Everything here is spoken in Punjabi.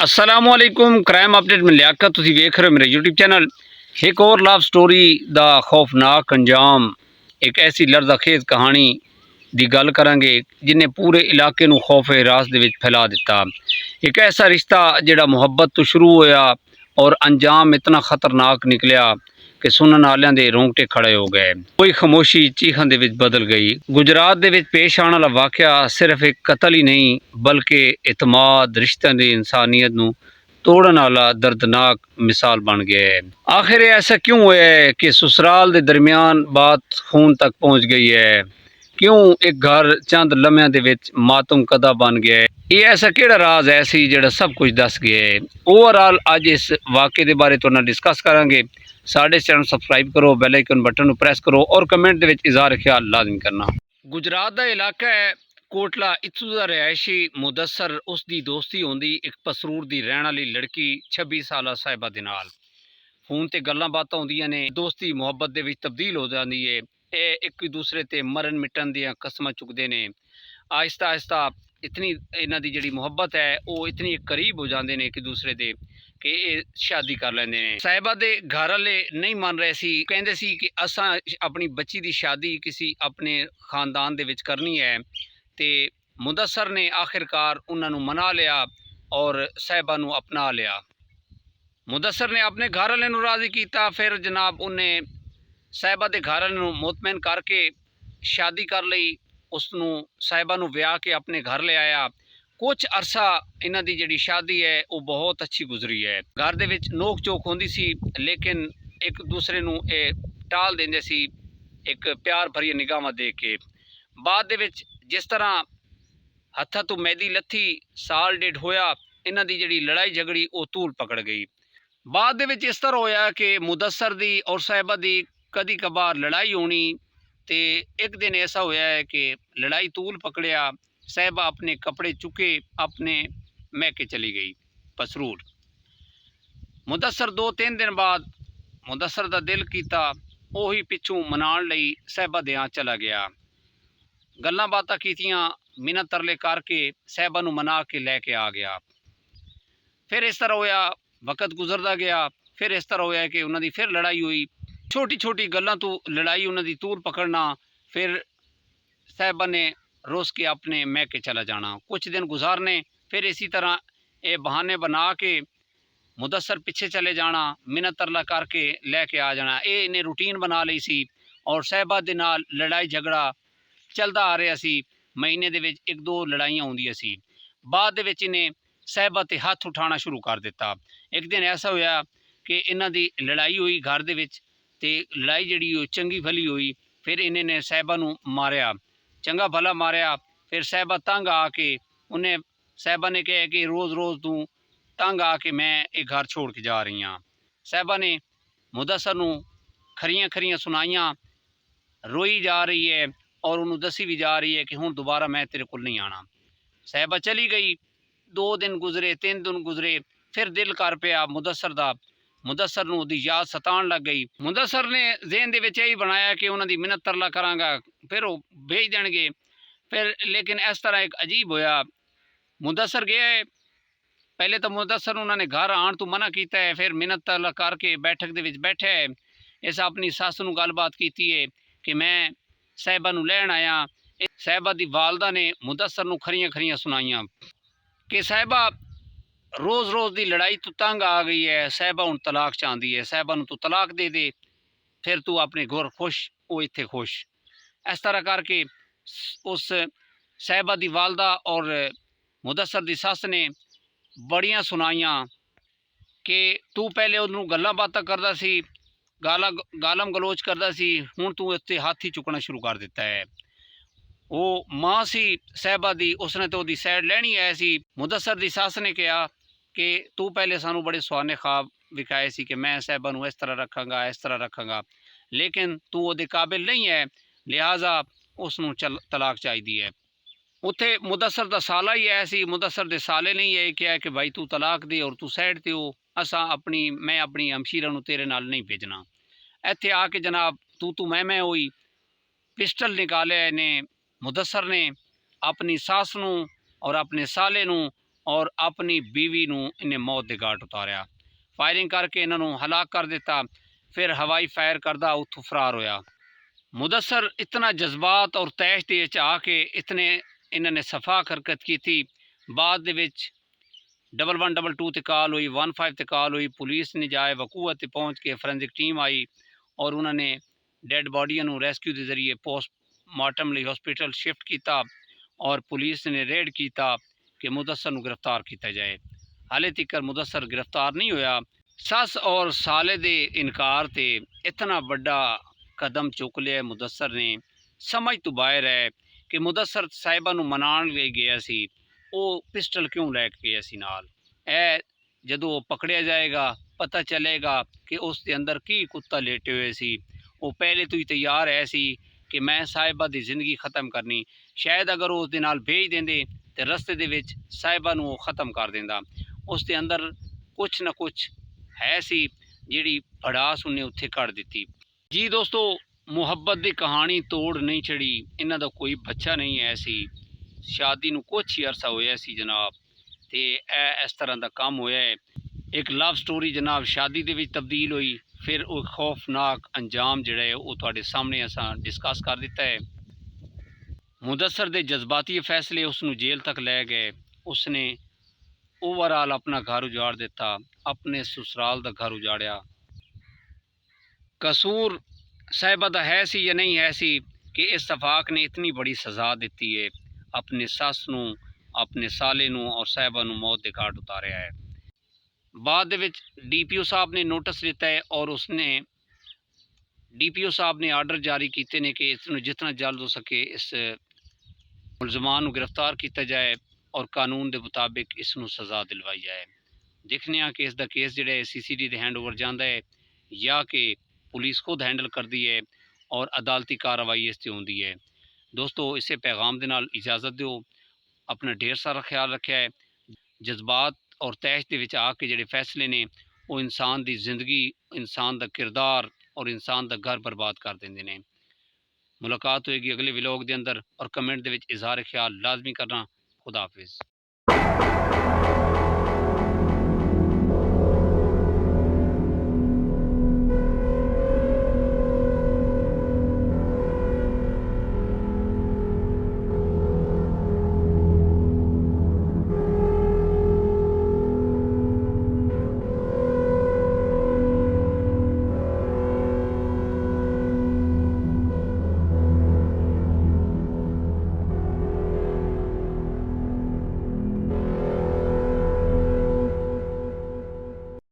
असलामुअलैकुम क्राइम अपडेट में लियाकत तुसी वेख रहे हो मेरे यूट्यूब चैनल। एक और लव स्टोरी दा खौफनाक अंजाम, एक ऐसी लर्ज़ाखेज़ कहानी दी गल करांगे जिन्हें पूरे इलाके नूं खौफे रास दे विच फैला दिता। एक ऐसा रिश्ता जिहड़ा मुहब्बत तो शुरू होया और अंजाम इतना खतरनाक निकलिया कि सुनन वालियां दे रोंगटे खड़े हो गए। कोई खामोशी चीखां दे विच बदल गई। गुजरात दे विच पेश आने वाला वाकया सिर्फ एक कतल ही नहीं बल्कि इतमाद रिश्तियां दी इंसानियत नूं तोड़न वाला दर्दनाक मिसाल बन गया है। आखिर ऐसा क्यों हुआ है कि ससुराल दे दरमियान बात खून तक पहुंच गई है? क्यों एक घर चंद लम्हिਆਂ ਦੇ ਵਿੱਚ ਮਾਤਮ ਕਦਾ ਬਣ ਗਿਆ ਹੈ? ਇਹ ਐਸਾ ਕਿਹੜਾ ਰਾਜ਼ ਹੈ ਸੀ ਜਿਹੜਾ ਸਭ ਕੁਝ ਦੱਸ ਗਿਆ ਹੈ? ਓਵਰਆਲ ਅੱਜ ਇਸ ਵਾਕਿਏ ਦੇ ਬਾਰੇ ਤੁਹਾਡੇ ਨਾਲ ਡਿਸਕਸ ਕਰਾਂਗੇ। ਸਾਡੇ ਚੈਨਲ ਸਬਸਕ੍ਰਾਈਬ ਕਰੋ, ਬੈਲ ਆਈਕਨ ਬਟਨ ਨੂੰ ਪ੍ਰੈਸ ਕਰੋ ਔਰ ਕਮੈਂਟ ਦੇ ਵਿੱਚ ਇਜ਼ਹਾਰ ਖਿਆਲ ਲਾਜ਼ਮੀ ਕਰਨਾ। ਗੁਜਰਾਤ ਦਾ ਇਲਾਕਾ ਹੈ ਕੋਟਲਾ। ਇੱਥੋਂ ਦਾ ਰਿਹਾਇਸ਼ੀ ਮੁਦੱਸਰ ਉਸ ਦੀ ਦੋਸਤੀ ਹੁੰਦੀ ਇੱਕ ਪਸਰੂਰ ਦੀ ਰਹਿਣ ਵਾਲੀ ਲੜਕੀ 26 ਸਾਲਾ ਸਾਹਿਬਾ ਦੇ ਨਾਲ। ਫੋਨ ਤੇ ਗੱਲਾਂ ਬਾਤਾਂ ਹੁੰਦੀਆਂ ਨੇ, ਦੋਸਤੀ ਮੁਹੱਬਤ ਦੇ ਵਿੱਚ ਤਬਦੀਲ ਹੋ ਜਾਂਦੀ ਹੈ। ਇਹ ਇੱਕ ਦੂਸਰੇ ਤੇ ਮਰਨ ਮਿਟਣ ਦੀਆਂ ਕਸਮਾਂ ਚੁੱਕਦੇ ਨੇ। ਆਹਿਸਤਾ ਆਹਿਸਤਾ ਇਤਨੀ ਇਹਨਾਂ ਦੀ ਜਿਹੜੀ ਮੁਹੱਬਤ ਹੈ ਉਹ ਇਤਨੀ ਕਰੀਬ ਹੋ ਜਾਂਦੇ ਨੇ ਇੱਕ ਦੂਸਰੇ ਦੇ ਕਿ ਇਹ ਸ਼ਾਦੀ ਕਰ ਲੈਂਦੇ ਨੇ। ਸਾਹਿਬਾ ਦੇ ਘਰ ਵਾਲੇ ਨਹੀਂ ਮੰਨ ਰਹੇ ਸੀ, ਕਹਿੰਦੇ ਸੀ ਕਿ ਅਸਾਂ ਆਪਣੀ ਬੱਚੀ ਦੀ ਸ਼ਾਦੀ ਕਿਸੇ ਆਪਣੇ ਖਾਨਦਾਨ ਦੇ ਵਿੱਚ ਕਰਨੀ ਹੈ। ਤੇ ਮੁਦੱਸਰ ਨੇ ਆਖਿਰਕਾਰ ਉਹਨਾਂ ਨੂੰ ਮਨਾ ਲਿਆ ਔਰ ਸਾਹਿਬਾ ਨੂੰ ਅਪਣਾ ਲਿਆ। ਮੁਦੱਸਰ ਨੇ ਆਪਣੇ ਘਰ ਵਾਲੇ ਨੂੰ ਰਾਜ਼ੀ ਕੀਤਾ। ਫਿਰ ਜਨਾਬ ਉਹਨੇ ਸਾਹਿਬਾ ਦੇ ਘਰ ਵਾਲੇ ਨੂੰ ਮੁਤਮਿਨ ਕਰਕੇ ਸ਼ਾਦੀ ਕਰ ਲਈ। ਉਸ ਨੂੰ ਸਾਹਿਬਾ ਨੂੰ ਵਿਆਹ ਕੇ ਆਪਣੇ ਘਰ ਲੈ ਆਇਆ। ਕੁਝ ਅਰਸਾ ਇਹਨਾਂ ਦੀ ਜਿਹੜੀ ਸ਼ਾਦੀ ਹੈ ਉਹ ਬਹੁਤ ਅੱਛੀ ਗੁਜ਼ਰੀ ਹੈ। ਘਰ ਦੇ ਵਿੱਚ ਨੋਕ ਝੋਕ ਹੁੰਦੀ ਸੀ ਲੇਕਿਨ ਇੱਕ ਦੂਸਰੇ ਨੂੰ ਇਹ ਟਾਲ ਦਿੰਦੇ ਸੀ ਇੱਕ ਪਿਆਰ ਭਰੀ ਨਿਗਾਹਾਂ ਦੇ ਕੇ। ਬਾਅਦ ਦੇ ਵਿੱਚ ਜਿਸ ਤਰ੍ਹਾਂ ਹੱਥਾਂ ਤੋਂ ਮਹਿੰਦੀ ਲੱਥੀ, ਸਾਲ ਡੇਢ ਹੋਇਆ, ਇਹਨਾਂ ਦੀ ਜਿਹੜੀ ਲੜਾਈ ਝਗੜੀ ਉਹ ਤੂਲ ਪਕੜ ਗਈ। ਬਾਅਦ ਦੇ ਵਿੱਚ ਇਸ ਤਰ੍ਹਾਂ ਹੋਇਆ ਕਿ ਮੁਦੱਸਰ ਦੀ ਔਰ ਸਾਹਿਬਾ ਦੀ ਕਦੀ ਕਬਾਰ ਲੜਾਈ ਹੋਣੀ। ਤੇ ਇੱਕ ਦਿਨ ਐਸਾ ਹੋਇਆ ਹੈ ਕਿ ਲੜਾਈ ਤੂਲ ਪਕੜਿਆ। ਸਾਹਿਬਾ ਆਪਣੇ ਕੱਪੜੇ ਚੁੱਕੇ ਆਪਣੇ ਮੈਕੇ ਚਲੀ ਗਈ ਪਸਰੂਰ। ਮੁਦੱਸਰ 2-3 ਦਿਨ ਬਾਅਦ ਮੁਦੱਸਰ ਦਾ ਦਿਲ ਕੀਤਾ ਉਹੀ ਪਿੱਛੋਂ ਮਨਾਉਣ ਲਈ ਸਾਹਿਬਾ ਦੇ ਆ ਚਲਾ ਗਿਆ। ਗੱਲਾਂ ਬਾਤਾਂ ਕੀਤੀਆਂ, ਮਿੰਨਤ ਤਰਲੇ ਕਰਕੇ ਸਾਹਿਬਾ ਨੂੰ ਮਨਾ ਕੇ ਲੈ ਕੇ ਆ ਗਿਆ। ਫਿਰ ਇਸ ਤਰ੍ਹਾਂ ਹੋਇਆ ਵਕਤ ਗੁਜ਼ਰਦਾ ਗਿਆ। ਫਿਰ ਇਸ ਤਰ੍ਹਾਂ ਹੋਇਆ ਕਿ ਉਹਨਾਂ ਦੀ ਫਿਰ ਲੜਾਈ ਹੋਈ। ਛੋਟੀ ਛੋਟੀ ਗੱਲਾਂ ਤੋਂ ਲੜਾਈ ਉਹਨਾਂ ਦੀ ਤੂਲ ਪਕੜਨਾ। ਫਿਰ ਸਾਹਿਬਾ ਨੇ ਰੁੱਸ ਕੇ ਆਪਣੇ ਮੈਕੇ ਚਲਾ ਜਾਣਾ। ਕੁਛ ਦਿਨ ਗੁਜ਼ਾਰਨੇ। ਫਿਰ ਇसी ਤਰ੍ਹਾਂ ਇਹ ਬਹਾਨੇ ਬਣਾ ਕੇ ਮੁਦੱਸਰ ਪਿੱਛੇ ਚਲੇ ਜਾਣਾ, ਮਿੰਨਤ ਤਰਲਾ ਕਰਕੇ ਲੈ ਕੇ ਆ ਜਾਣਾ। ਇਹ ਇਹਨੇ ਰੂਟੀਨ ਬਣਾ ਲਈ ਸੀ ਔਰ ਸਾਹਿਬਾ ਦੇ ਨਾਲ ਲੜਾਈ ਝਗੜਾ ਚੱਲਦਾ ਆ ਰਿਹਾ ਸੀ। ਮਹੀਨੇ ਦੇ ਵਿੱਚ 1-2 ਲੜਾਈਆਂ ਹੁੰਦੀਆਂ ਸੀ। ਬਾਅਦ ਦੇ ਵਿੱਚ ਇਹਨੇ ਸਾਹਿਬਾ 'ਤੇ ਹੱਥ ਉਠਾਉਣਾ ਸ਼ੁਰੂ ਕਰ ਦਿੱਤਾ। ਇੱਕ ਦਿਨ ਐਸਾ ਹੋਇਆ ਕਿ ਇਹਨਾਂ ਦੀ ਲੜਾਈ ਹੋਈ ਘਰ ਦੇ ਵਿੱਚ ਤੇ ਲੜਾਈ ਜਿਹੜੀ ਉਹ ਚੰਗੀ ਭਲੀ ਹੋਈ। ਫਿਰ ਇਹਨੇ ਨੇ ਸਾਹਿਬਾ ਨੂੰ ਮਾਰਿਆ, ਚੰਗਾ ਭਲਾ ਮਾਰਿਆ। ਫਿਰ ਸਾਹਿਬਾ ਤੰਗ ਆ ਕੇ ਉਹਨੇ ਸਾਹਿਬਾ ਨੇ ਕਿਹਾ ਕਿ ਰੋਜ਼ ਰੋਜ਼ ਤੂੰ ਤੰਗ ਆ ਕੇ ਮੈਂ ਇਹ ਘਰ ਛੋੜ ਕੇ ਜਾ ਰਹੀ ਹਾਂ। ਸਾਹਿਬਾ ਨੇ ਮੁਦੱਸਰ ਨੂੰ ਖਰੀਆਂ ਖਰੀਆਂ ਸੁਣਾਈਆਂ, ਰੋਈ ਜਾ ਰਹੀ ਹੈ ਔਰ ਉਹਨੂੰ ਦੱਸੀ ਵੀ ਜਾ ਰਹੀ ਹੈ ਕਿ ਹੁਣ ਦੁਬਾਰਾ ਮੈਂ ਤੇਰੇ ਕੋਲ ਨਹੀਂ ਆਉਣਾ। ਸਾਹਿਬਾ ਚਲੀ ਗਈ। 2 ਦਿਨ ਗੁਜ਼ਰੇ, 3 ਦਿਨ ਗੁਜ਼ਰੇ। ਫਿਰ ਦਿਲ ਕਰ ਪਿਆ ਮੁਦੱਸਰ ਦਾ। ਮੁਦੱਸਰ ਨੂੰ ਉਹਦੀ ਯਾਦ ਸਤਾਉਣ ਲੱਗ ਗਈ। ਮੁਦੱਸਰ ਨੇ ਜ਼ਿਹਨ ਦੇ ਵਿੱਚ ਇਹੀ ਬਣਾਇਆ ਕਿ ਉਹਨਾਂ ਦੀ ਮਿੰਨਤ ਤਰਲਾ ਕਰਾਂਗਾ ਫਿਰ ਉਹ ਭੇਜ ਦੇਣਗੇ। ਫਿਰ ਲੇਕਿਨ ਇਸ ਤਰ੍ਹਾਂ ਇੱਕ ਅਜੀਬ ਹੋਇਆ। ਮੁਦੱਸਰ ਗਿਆ, ਪਹਿਲੇ ਤਾਂ ਮੁਦੱਸਰ ਉਹਨਾਂ ਨੇ ਘਰ ਆਉਣ ਤੋਂ ਮਨਾ ਕੀਤਾ ਹੈ। ਫਿਰ ਮਿੰਨਤ ਤਰਲਾ ਕਰਕੇ ਬੈਠਕ ਦੇ ਵਿੱਚ ਬੈਠਿਆ ਹੈ। ਇਸ ਆਪਣੀ ਸੱਸ ਨੂੰ ਗੱਲਬਾਤ ਕੀਤੀ ਹੈ ਕਿ ਮੈਂ ਸਾਹਿਬਾ ਨੂੰ ਲੈਣ ਆਇਆ। ਸਾਹਿਬਾ ਦੀ ਵਾਲਦਾ ਨੇ ਮੁਦੱਸਰ ਨੂੰ ਖਰੀਆਂ ਖਰੀਆਂ ਸੁਣਾਈਆਂ ਕਿ ਸਾਹਿਬਾ ਰੋਜ਼ ਰੋਜ਼ ਦੀ ਲੜਾਈ ਤੋਂ ਤੰਗ ਆ ਗਈ ਹੈ। ਸਾਹਿਬਾ ਹੁਣ ਤਲਾਕ ਚਾਹੁੰਦੀ ਹੈ। ਸਾਹਿਬਾ ਨੂੰ ਤੂੰ ਤਲਾਕ ਦੇ ਦੇ, ਫਿਰ ਤੂੰ ਆਪਣੇ ਘਰ ਖੁਸ਼, ਉਹ ਇੱਥੇ ਖੁਸ਼। ਇਸ ਤਰ੍ਹਾਂ ਕਰਕੇ ਉਸ ਸਾਹਿਬਾ ਦੀ ਵਾਲਦਾ ਔਰ ਮੁਦੱਸਰ ਦੀ ਸੱਸ ਨੇ ਬੜੀਆਂ ਸੁਣਾਈਆਂ ਕਿ ਤੂੰ ਪਹਿਲੇ ਉਹਨੂੰ ਗੱਲਾਂ ਬਾਤਾਂ ਕਰਦਾ ਸੀ, ਗਾਲਮ ਗਲੋਚ ਕਰਦਾ ਸੀ, ਹੁਣ ਤੂੰ ਇੱਥੇ ਹੱਥ ਹੀ ਚੁੱਕਣਾ ਸ਼ੁਰੂ ਕਰ ਦਿੱਤਾ ਹੈ। ਉਹ ਮਾਂ ਸੀ ਸਾਹਿਬਾ ਦੀ, ਉਸਨੇ ਤਾਂ ਉਹਦੀ ਸਾਈਡ ਲੈਣੀ ਆਇਆ ਸੀ। ਮੁਦੱਸਰ ਦੀ ਸੱਸ ਨੇ ਕਿਹਾ ਕਿ ਤੂੰ ਪਹਿਲੇ ਸਾਨੂੰ ਬੜੇ ਸੁਹਾਨੇ ख्वाब ਵਿਖਾਏ ਸੀ ਕਿ ਮੈਂ ਸਾਹਿਬਾ ਨੂੰ ਇਸ ਤਰ੍ਹਾਂ ਰੱਖਾਂਗਾ, ਇਸ ਤਰ੍ਹਾਂ ਰੱਖਾਂਗਾ, ਲੇਕਿਨ ਤੂੰ ਉਹਦੇ ਕਾਬਿਲ ਨਹੀਂ ਹੈ, ਲਿਹਾਜ਼ਾ ਉਸ ਨੂੰ ਤਲਾਕ ਚਾਹੀਦੀ ਹੈ। ਉੱਥੇ ਮੁਦੱਸਰ ਦਾ ਸਾਲਾ ਹੀ ਆਇਆ ਸੀ। ਮੁਦੱਸਰ ਦੇ ਸਾਲੇ ਨੇ ਇਹ ਕਿਹਾ ਕਿ ਭਾਈ ਤੂੰ ਤਲਾਕ ਦੇ ਔਰ ਤੂੰ ਸਾਈਡ 'ਤੇ ਹੋ, ਮੈਂ ਆਪਣੀ ਹਮਸ਼ੀਰਾ ਨੂੰ ਤੇਰੇ ਨਾਲ ਨਹੀਂ ਭੇਜਣਾ। ਇੱਥੇ ਆ ਕੇ ਜਨਾਬ ਤੂੰ ਮੈਂ ਹੋਈ। ਪਿਸਟਲ ਨਿਕਾਲਿਆ ਇਹਨੇ ਮੁਦੱਸਰ ਨੇ, ਆਪਣੀ ਸਾਸ ਨੂੰ ਔਰ ਆਪਣੇ ਸਾਲੇ ਨੂੰ और अपनी बीवी नूं इन्हें मौत दे घाट उतारिया। फायरिंग करके इन्हों हलाक कर दिता। फिर हवाई फायर करदा उत्थों फरार होया। मुदस्सर इतना जज्बात और तैश दे विच आके इतने इन्होंने सफा हरकत की थी। बाद दे विच 1122 ते कॉल हुई, 15 ते कॉल हुई। पुलिस ने जाए वकूअत ते पहुँच के फरेंसिक टीम आई और उन्होंने डेड बॉडियां नूं रेस्क्यू के जरिए पोस्टमार्टम लई हॉस्पिटल शिफ्ट किया और पुलिस ने रेड किया कि मुदस्सर नूं गिरफ्तार किया जाए। हाले तिकर मुदस्सर गिरफ्तार नहीं होया। सस और साले दे इनकार ते इतना बड़ा कदम चुक लिया मुदस्सर ने। समझ तो बाहर है कि मुदस्सर साहिबा नूं मनाण लई गया सी, वो पिस्टल क्यों लैके गया सी नाल। ए जदों पकड़िया जाएगा पता चलेगा कि उसके अंदर की कुत्ता लेटे हुए सी। वो पहले तो ही तैयार है सी कि मैं साहिबा की जिंदगी ख़त्म करनी। शायद अगर वो उस दे नाल भेज देंदे तो रस्ते दे विच साहिबा नूं वो ख़त्म कर देंदा। उसके अंदर कुछ ना कुछ है सी जिहड़ी भड़ास उन्हें उत्थे कढ़ दित्ती। जी दोस्तों, मुहब्बत की कहानी तोड़ नहीं चढ़ी। इन्हां दा कोई बच्चा नहीं है सी। शादी नूं कुछ ही अरसा होया सी जनाब, ते इस तरह का काम होया है। एक लव स्टोरी जनाब शादी दे विच तब्दील हुई। फिर वो खौफनाक अंजाम जिहड़ा है वो तुहाडे सामने असां डिस्कस कर दिता है। मुदस्सर दे जज्बाती फैसले उसनूं जेल तक लै गए। उसने ओवरऑल अपना घर उजाड़ दिता, अपने ससुराल का घर उजाड़िया। कसूर साहिबा दा है सी या नहीं है सी कि इस सफाक ने इतनी बड़ी सज़ा दी है। अपने सस नूं, अपने साले नूं और साहिबा नूं मौत दे घाट उतारिया है। बाद दे विच DPO साहब ने नोटिस दिता है और उसने DPO साहब ने आर्डर जारी किए ने कि इसनूं जितना जल्द हो सके इस मुलजमान नूं गिरफ्तार किया जाए और कानून के मुताबिक इसनूं सज़ा दिलवाई जाए। देखने कि इसका केस जिहड़ा है CCD दे हैंड ओवर जाता है या कि पुलिस खुद हैंडल करती है और अदालती कार्रवाई इस ते होंदी है। दोस्तों, इसे पैगाम दे नाल इजाज़त दो। अपना ढेर सारा ख्याल रखा है। जज्बात और तैश दे विच आके जिहड़े फैसले ने वो इंसान की जिंदगी, इंसान का किरदार और इंसान का घर बर्बाद कर देंदे ने। मुलाकात होएगी अगले व्लॉग के अंदर और कमेंट दे विच इजहार ख्याल लाजमी करना। खुदा हाफिज़।